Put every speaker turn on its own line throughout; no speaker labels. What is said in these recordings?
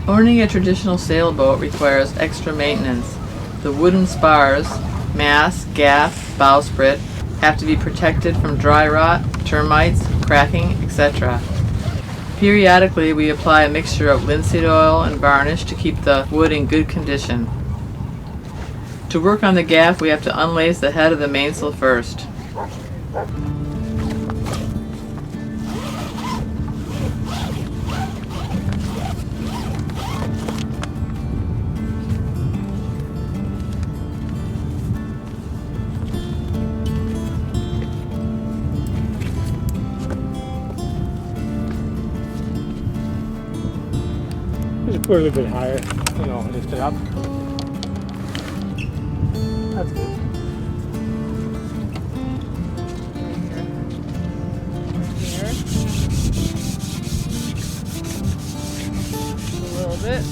Owning a traditional sailboat requires extra maintenance. The wooden spars, mast, gaff, bowsprit have to be protected from dry rot, termites, cracking, etc. Periodically, we apply a mixture of linseed oil and varnish to keep the wood in good condition. To work on the gaff, we have to unlace the head of the mainsail first.
Just put it a little bit higher, lift it up. That's good.
Here. A little bit.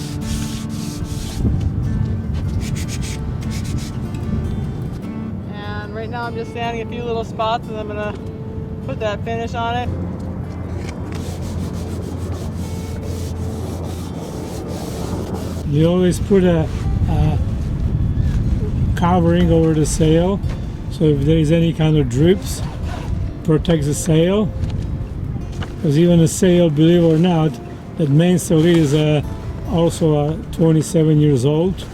And right now I'm just sanding a few little spots and I'm going to put that finish on it.
You always put a covering over the sail, so if there is any kind of drips, protects the sail. Because even a sail, believe it or not, that mainsail is also 27 years old.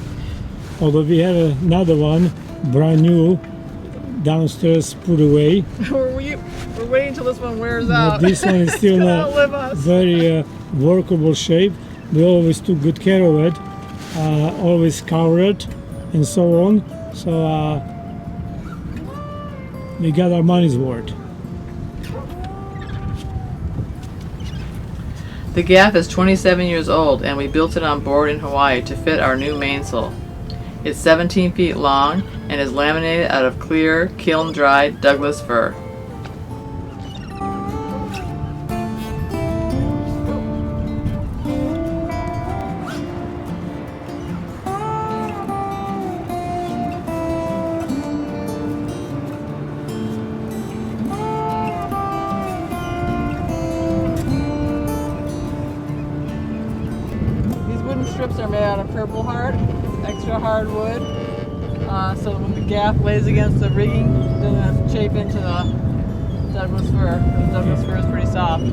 Although we have another one, brand new, downstairs put away.
We're waiting until this one wears out.
This one is still in a very workable shape. We always took good care of it, always covered it, and so on. So we got our money's worth.
The gaff is 27 years old and we built it on board in Hawaii to fit our new mainsail. It's 17 feet long and is laminated out of clear, kiln-dried Douglas fir. Strips are made out of purple heart, extra hard wood, so when the gaff lays against the rigging, it doesn't chafe into the Douglas fir. The Douglas fir is pretty soft.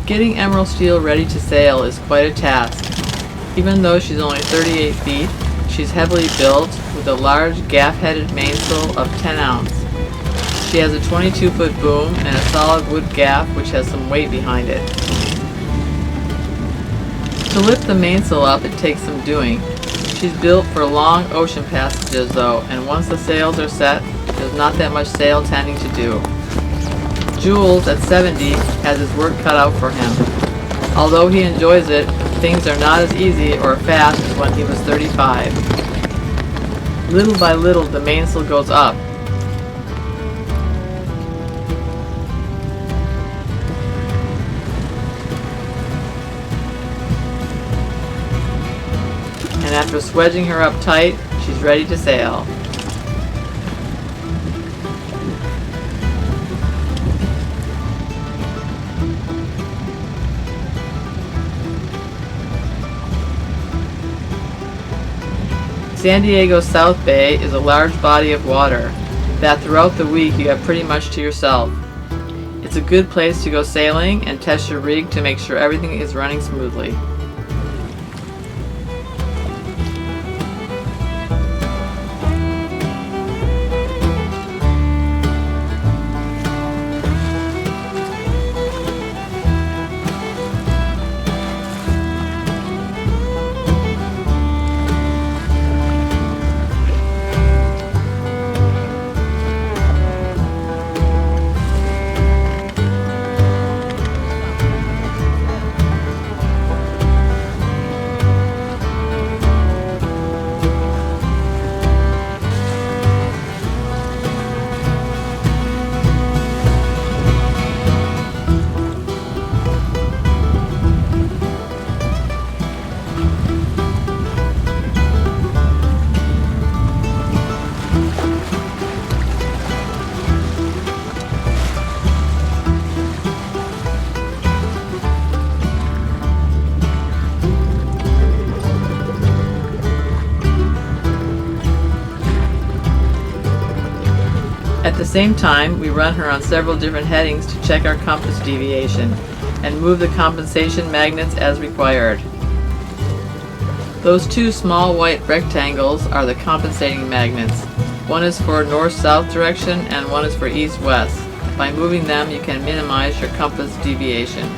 Getting emerald steel ready to sail is quite a task. Even though she's only 38 feet, she's heavily built with a large gaff-headed mainsail of 10 ounce. She has a 22-foot boom and a solid wood gaff which has some weight behind it. To lift the mainsail up, it takes some doing. She's built for long ocean passages though, and once the sails are set, there's not that much sail tending to do. Jules, at 70, has his work cut out for him. Although he enjoys it, things are not as easy or fast as when he was 35. Little by little, the mainsail goes up. And after swedging her up tight, she's ready to sail. San Diego's South Bay is a large body of water that throughout the week you have pretty much to yourself. It's a good place to go sailing and test your rig to make sure everything is running smoothly. same time, we run her on several different headings to check our compass deviation and move the compensation magnets as required. Those two small white rectangles are the compensating magnets. One is for north-south direction and one is for east-west. By moving them, you can minimize your compass deviation.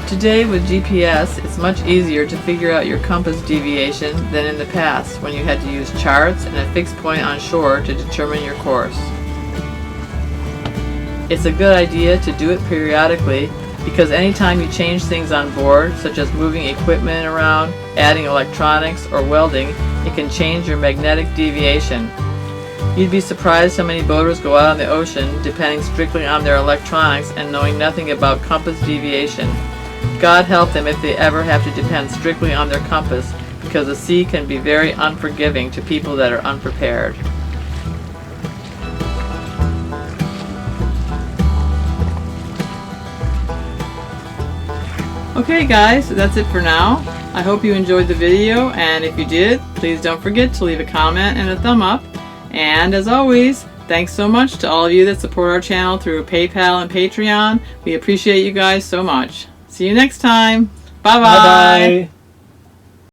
Today with GPS, it's much easier to figure out your compass deviation than in the past when you had to use charts and a fixed point on shore to determine your course. It's a good idea to do it periodically because anytime you change things on board, such as moving equipment around, adding electronics, or welding, it can change your magnetic deviation. You'd be surprised how many boaters go out on the ocean depending strictly on their electronics and knowing nothing about compass deviation. God help them if they ever have to depend strictly on their compass, because the sea can be very unforgiving to people that are unprepared. Okay guys, so that's it for now. I hope you enjoyed the video, and if you did, please don't forget to leave a comment and a thumb up. And as always, thanks so much to all of you that support our channel through PayPal and Patreon. We appreciate you guys so much. See you next time. Bye-bye.
Bye-bye.